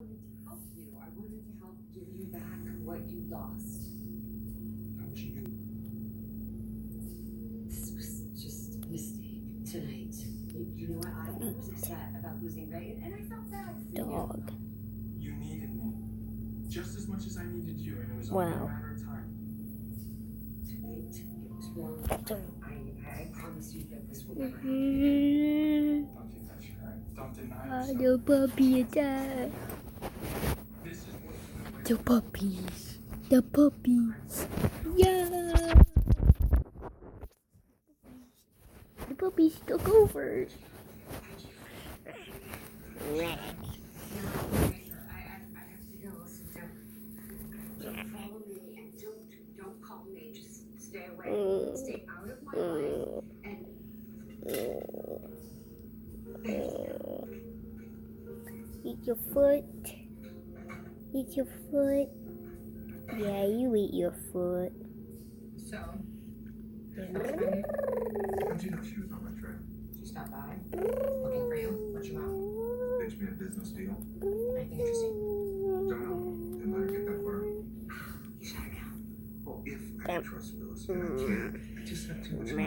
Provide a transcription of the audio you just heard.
wanted to help you. I wanted to help give you back what you lost. How much you? This was just a mistake tonight. You know what? I was upset about losing Ray, and I felt bad for Dog. You needed me just as much as I needed you, and it was only a matter of time. Tonight, it was wrong. I promise you that this will never happen. Don't think that's right. Don't deny yourself. The puppy attack. This is what you've been The waiting puppies. The puppies. Yeah. The puppies took over. I have to go. Listen, don't follow me and don't call me. Just stay away. Stay out of my life. And Eat your foot. Eat your foot. Yeah, you eat your foot. so, How'd you know she was on my trail? she stopped by, looking for you. What you want? Pitch me a business deal. Anything interesting? Don't know. Didn't let her get that far. You shut her down. Well, if I can trust Phyllis, and I can't. I just have too much on my